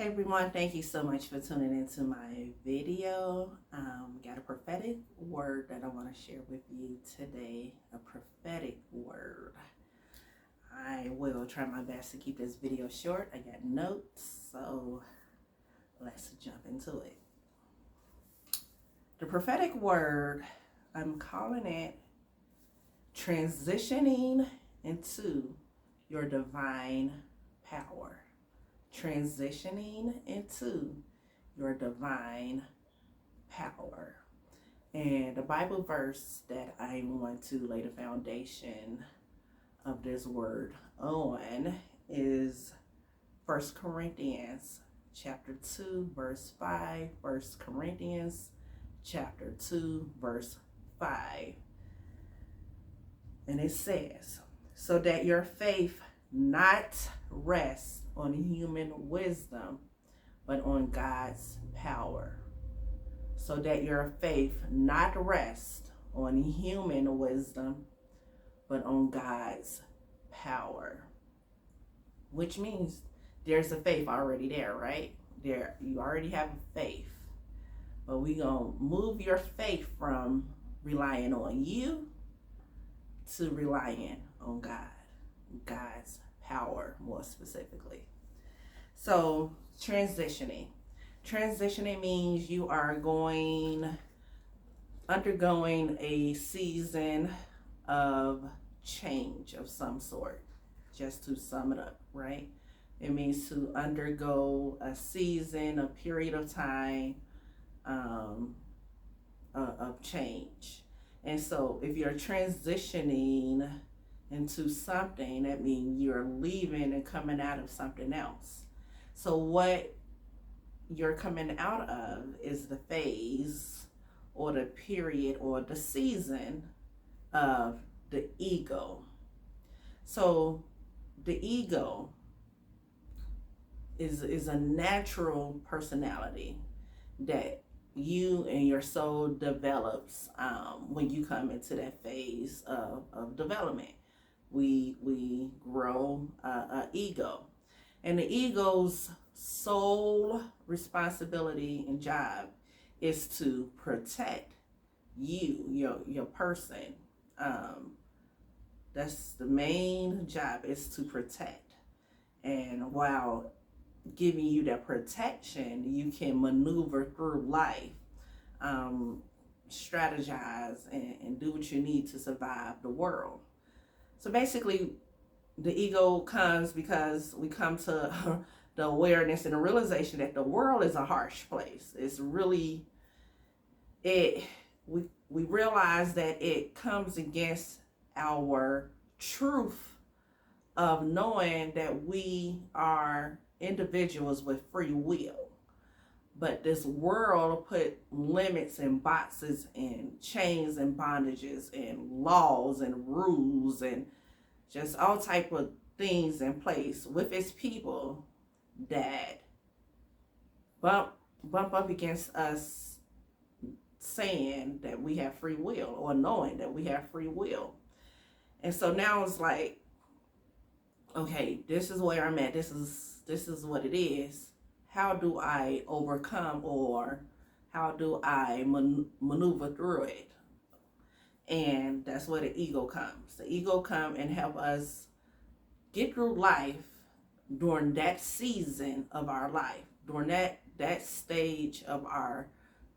Hey everyone, thank you so much for tuning into my video. Got a prophetic word that I want to share with you today. A prophetic word. I will try my best to keep this video short. I got notes, so let's jump into it. The prophetic word, I'm calling it transitioning into your divine power. Transitioning into your divine power. And the Bible verse that I want to lay the foundation of this word on is 1 Corinthians chapter 2 verse 5. 1 Corinthians chapter 2 verse 5. And it says, so that your faith not rest on human wisdom, but on God's power. So that your faith not rest on human wisdom, but on God's power. Which means there's a faith already there, right? There, you already have a faith. But we're going to move your faith from relying on you to relying on God. God's power, more specifically. So transitioning means you are undergoing a season of change of some sort, just to sum it up, right? It means to undergo a season, a period of time of change. And so if you're transitioning into something, that means you're leaving and coming out of something else. So what you're coming out of is the phase or the period or the season of the ego. So the ego is a natural personality that you and your soul develops when you come into that phase of development. We grow an ego. And the ego's sole responsibility and job is to protect you, your person. That's the main job, is to protect. And while giving you that protection, you can maneuver through life, strategize, and do what you need to survive the world. So basically, the ego comes because we come to the awareness and the realization that the world is a harsh place. It's really, we realize that it comes against our truth of knowing that we are individuals with free will. But this world put limits and boxes and chains and bondages and laws and rules and just all type of things in place with its people that bump up against us saying that we have free will, or knowing that we have free will. And so now it's like, okay, this is where I'm at. This is what it is. How do I overcome, or how do I maneuver through it? And that's where the ego comes. The ego come and help us get through life during that season of our life, during that stage of our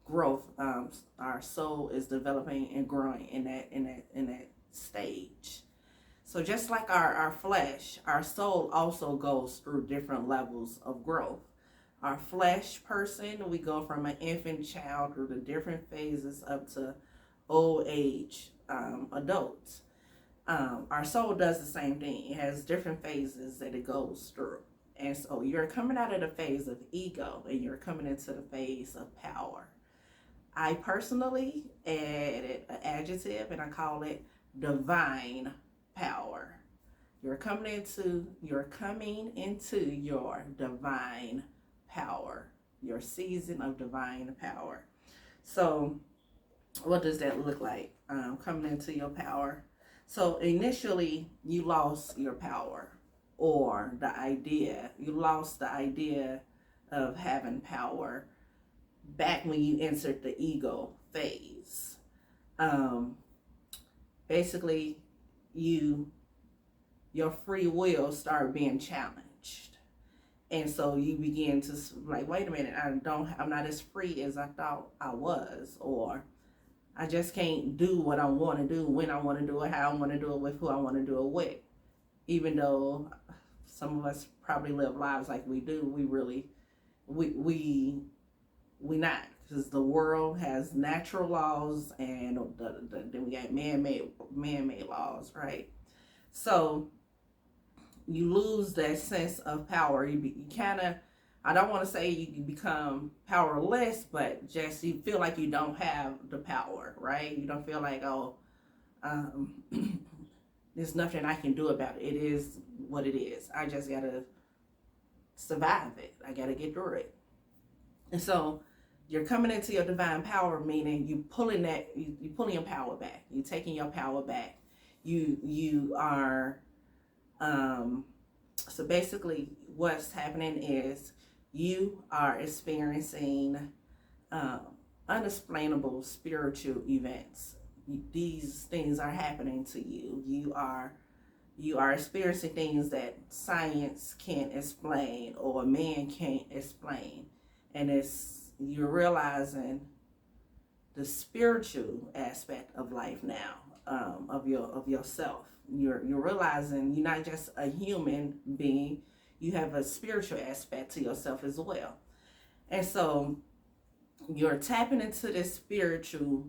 growth. Our soul is developing and growing in that stage. So just like our flesh, our soul also goes through different levels of growth. Our flesh person, we go from an infant child through the different phases up to old age adults. Our soul does the same thing. It has different phases that it goes through. And so you're coming out of the phase of ego and you're coming into the phase of power. I personally added an adjective and I call it divine power. You're coming into your divine power, your season of divine power. So what does that look like? Coming into your power. So initially you lost your power, or you lost the idea of having power back when you entered the ego phase. Um, Basically, you your free will start being challenged, and so you begin to like, wait a minute, I'm not as free as I thought I was, or I just can't do what I want to do when I want to do it, how I want to do it, with who I want to do it with. Even though some of us probably live lives like we do, we really we not, because the world has natural laws, and then we got man-made laws, right? So you lose that sense of power. You kind of, I don't want to say you become powerless, but just you feel like you don't have the power, right? You don't feel like, oh, um, there's nothing I can do about it. It is what it is. I just gotta survive it. I gotta get through it. And so you're coming into your divine power, meaning you pulling your power back. You taking your power back. You are so basically what's happening is you are experiencing um, unexplainable spiritual events. These things are happening to you. You are experiencing things that science can't explain or man can't explain, and you're realizing the spiritual aspect of life now, of yourself. You're realizing you're not just a human being; you have a spiritual aspect to yourself as well. And so you're tapping into this spiritual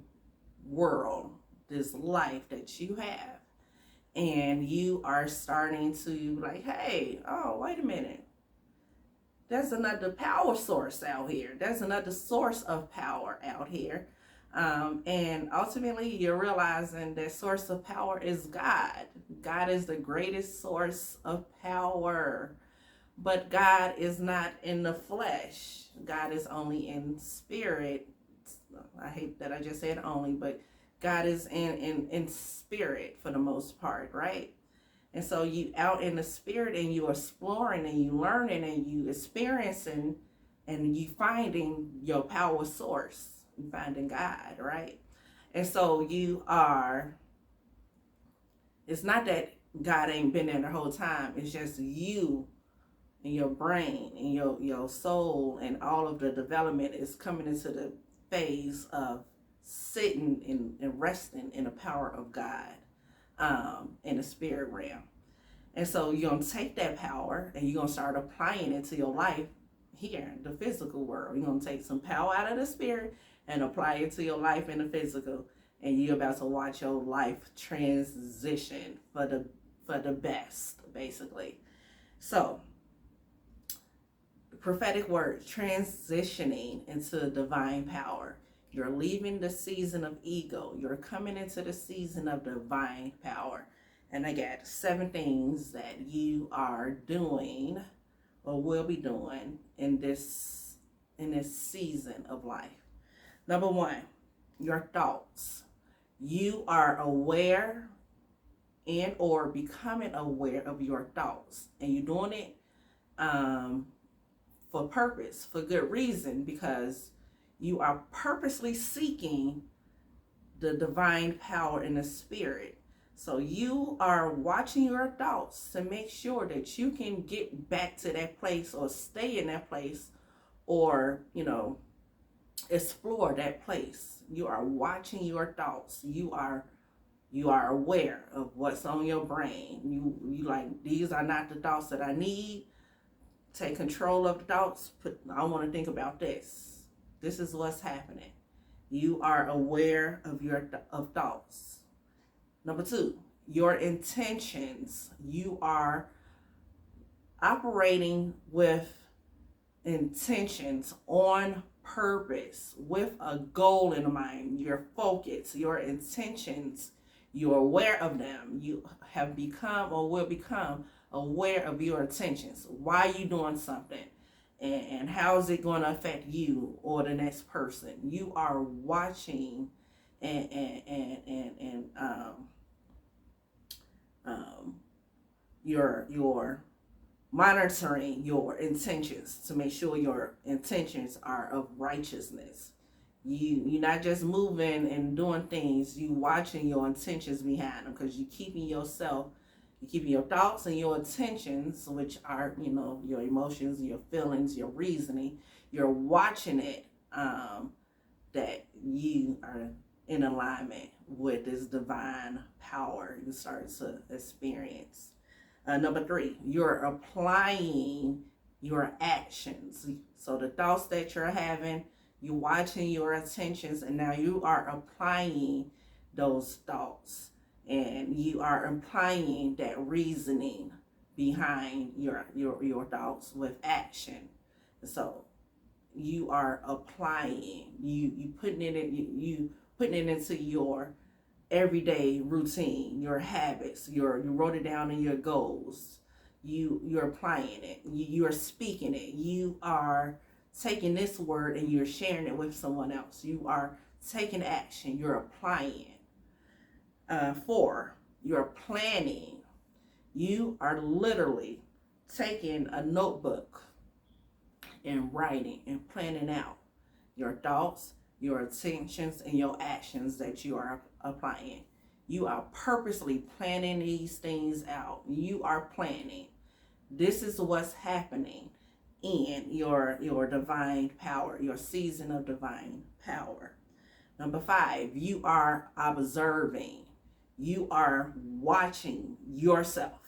world, this life that you have, and you are starting to like, hey, oh, wait a minute. There's another power source out here. There's another source of power out here. And ultimately, you're realizing that source of power is God. God is the greatest source of power. But God is not in the flesh. God is only in spirit. I hate that I just said only, but God is in spirit for the most part, right? And so you out in the spirit, and you exploring, and you learning, and you experiencing, and you finding your power source. You finding God, right? And so it's not that God ain't been there the whole time. It's just you and your brain and your soul, and all of the development is coming into the phase of sitting and resting in the power of God, in the spirit realm. And so you're going to take that power and you're going to start applying it to your life here in the physical world. You're going to take some power out of the spirit and apply it to your life in the physical. And you're about to watch your life transition for the best, basically. So, the prophetic word, transitioning into divine power. You're leaving the season of ego. You're coming into the season of divine power. And I got 7 things that you are doing or will be doing in this season of life. Number 1, your thoughts. You are aware and or becoming aware of your thoughts. And you're doing it for purpose, for good reason, because you are purposely seeking the divine power in the spirit. So you are watching your thoughts to make sure that you can get back to that place, or stay in that place, or, explore that place. You are watching your thoughts. You are aware of what's on your brain. You like, these are not the thoughts that I need. Take control of the thoughts. I want to think about this. This is what's happening. You are aware of thoughts. Number 2, your intentions. You are operating with intentions, on purpose, with a goal in mind. Your focus, your intentions, you're aware of them. You have become or will become aware of your intentions. Why are you doing something? And how is it going to affect you or the next person? You are watching and your monitoring your intentions to make sure your intentions are of righteousness. You're not just moving and doing things, you watching your intentions behind them, because you keeping yourself, you keeping your thoughts and your intentions, which are, your emotions, your feelings, your reasoning. You're watching it, that you are in alignment with this divine power you start to experience. Number 3, you're applying your actions. So the thoughts that you're having, you're watching your intentions, and now you are applying those thoughts, and you are applying that reasoning behind your thoughts with action. So you are applying, you putting it in, you putting it into your everyday routine, your habits, you wrote it down in your goals. You're applying it. You're speaking it. You are taking this word and you're sharing it with someone else. You are taking action. You're applying. 4, you're planning. You are literally taking a notebook and writing and planning out your thoughts, your intentions, and your actions that you are applying. You are purposely planning these things out. You are planning. This is what's happening in your divine power, your season of divine power. Number 5, you are observing. You are watching yourself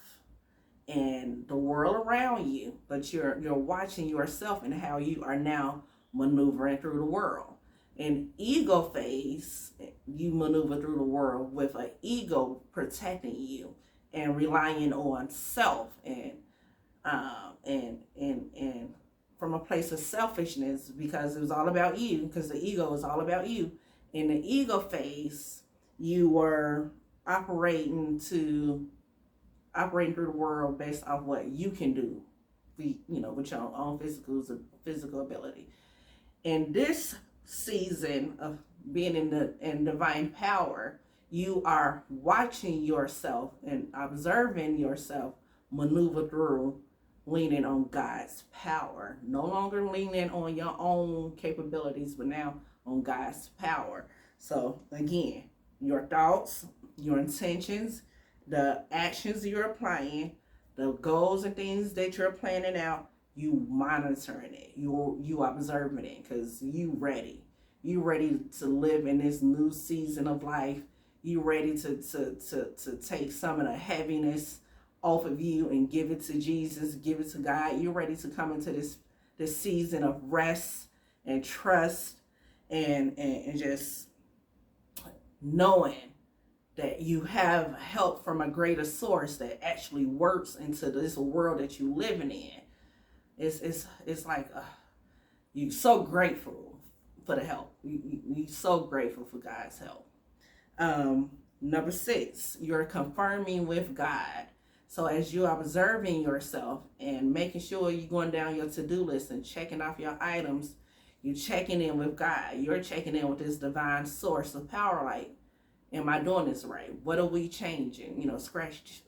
and the world around you, but you're watching yourself and how you are now maneuvering through the world. In ego phase, you maneuver through the world with an ego protecting you and relying on self, and from a place of selfishness, because it was all about you, because the ego is all about you. In the ego phase, you were operating through the world based off what you can do, with your own physical ability. In this season of being in divine power, you are watching yourself and observing yourself maneuver through, leaning on God's power. No longer leaning on your own capabilities, but now on God's power. So again, your thoughts, your intentions, the actions you're applying, the goals and things that you're planning out, you monitoring it, you observing it, because you ready to live in this new season of life. You ready to take some of the heaviness off of you and give it to Jesus, give it to God. You're ready to come into this season of rest and trust, and just knowing that you have help from a greater source that actually works into this world that you're living in. It's like you're so grateful for the help. You're so grateful for God's help. Number 6, you're confirming with God. So as you're observing yourself and making sure you're going down your to-do list and checking off your items, you're checking in with God. You're checking in with this divine source of power. Like, am I doing this right? What are we changing?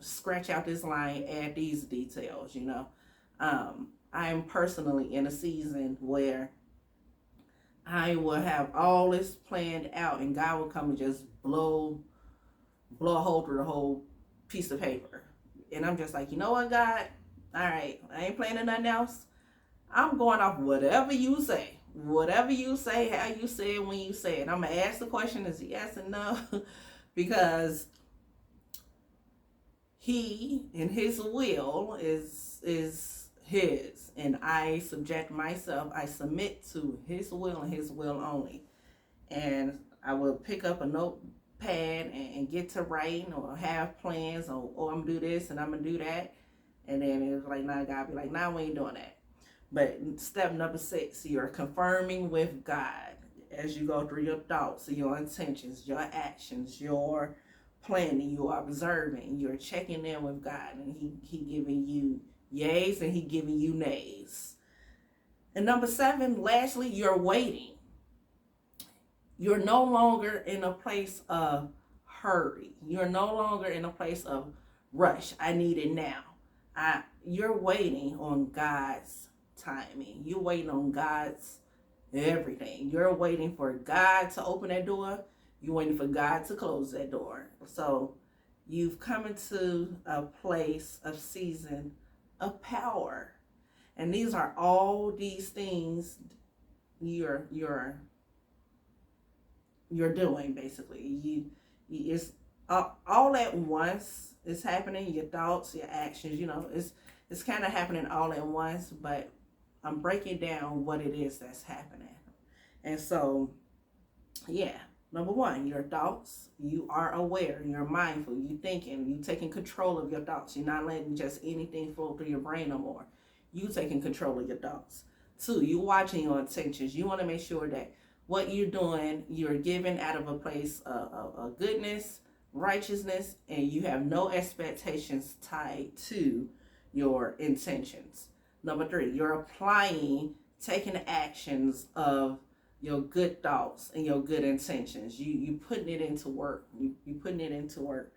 Scratch out this line, add these details. I am personally in a season where I will have all this planned out, and God will come and just blow a hole through the whole piece of paper. And I'm just like, you know what, God? All right, I ain't planning nothing else. I'm going off whatever you say. Whatever you say, how you say it, when you say it. I'm going to ask the question, is yes and no? Because he and his will is his. And I subject myself, I submit to his will and his will only. And I will pick up a notepad and get to writing, or have plans, or I'm going to do this and I'm going to do that. And then it was like, nah, God be like, nah, we ain't doing that. But step number 6, you're confirming with God as you go through your thoughts, your intentions, your actions, your planning, you're observing, you're checking in with God, and he giving you yays and he giving you nays. And number 7, lastly, you're waiting. You're no longer in a place of hurry. You're no longer in a place of rush. I need it now. you're waiting on God's timing. You're waiting on God's everything. You're waiting for God to open that door. You're waiting for God to close that door. So you've come into a place of season of power. And these are all these things you're doing basically. It's all at once. It's happening. Your thoughts, your actions. It's kind of happening all at once. But I'm breaking down what it is that's happening. And so, yeah. Number one, your thoughts. You are aware. You're mindful. You thinking. You taking control of your thoughts. You're not letting just anything flow through your brain no more. You taking control of your thoughts. Two, you watching your intentions. You want to make sure that what you're doing, you're giving out of a place of goodness, righteousness, and you have no expectations tied to your intentions. Number three, you're applying, taking actions of your good thoughts and your good intentions. You putting it into work. You putting it into work.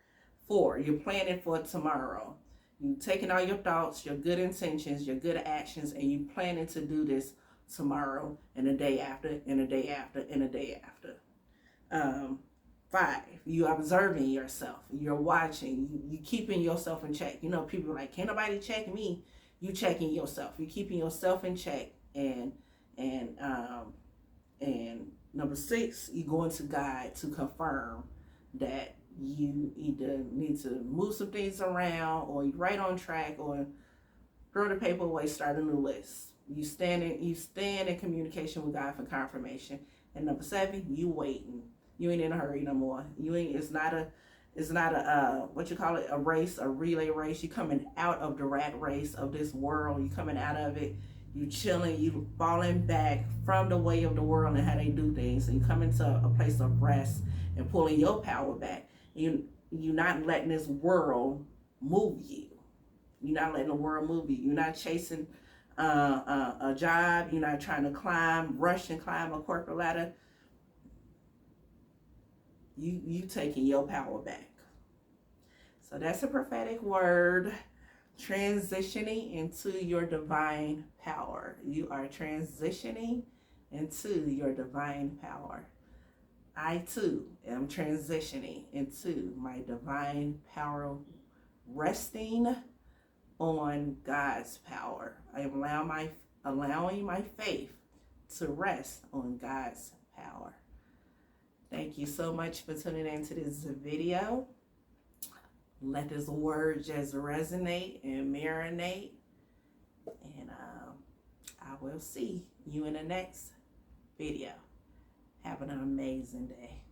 Four, you're planning for tomorrow. You taking all your thoughts, your good intentions, your good actions, and you planning to do this tomorrow and the day after and the day after and the day after. Five, you observing yourself. You're watching. You keeping yourself in check. People are like, can't nobody check me. You checking yourself. You keeping yourself in check. And number six, you going to God to confirm that you either need to move some things around, or you're right on track, or throw the paper away, start a new list. You stand in communication with God for confirmation. And number seven, you waiting. You ain't in a hurry no more. It's not a what you call it, a race, a relay race. You coming out of the rat race of this world. You coming out of it. You chilling, you falling back from the way of the world and how they do things. And you come into a place of rest and pulling your power back. You're not letting this world move you. You're not letting the world move you. You're not chasing a job. You're not trying to rush and climb a corporate ladder. You taking your power back. So that's a prophetic word. Transitioning into your divine power. You are transitioning into your divine power. I too am transitioning into my divine power, resting on God's power. I am allowing my faith to rest on God's power. Thank you so much for tuning into this video. Let this word just resonate and marinate. And I will see you in the next video. Have an amazing day.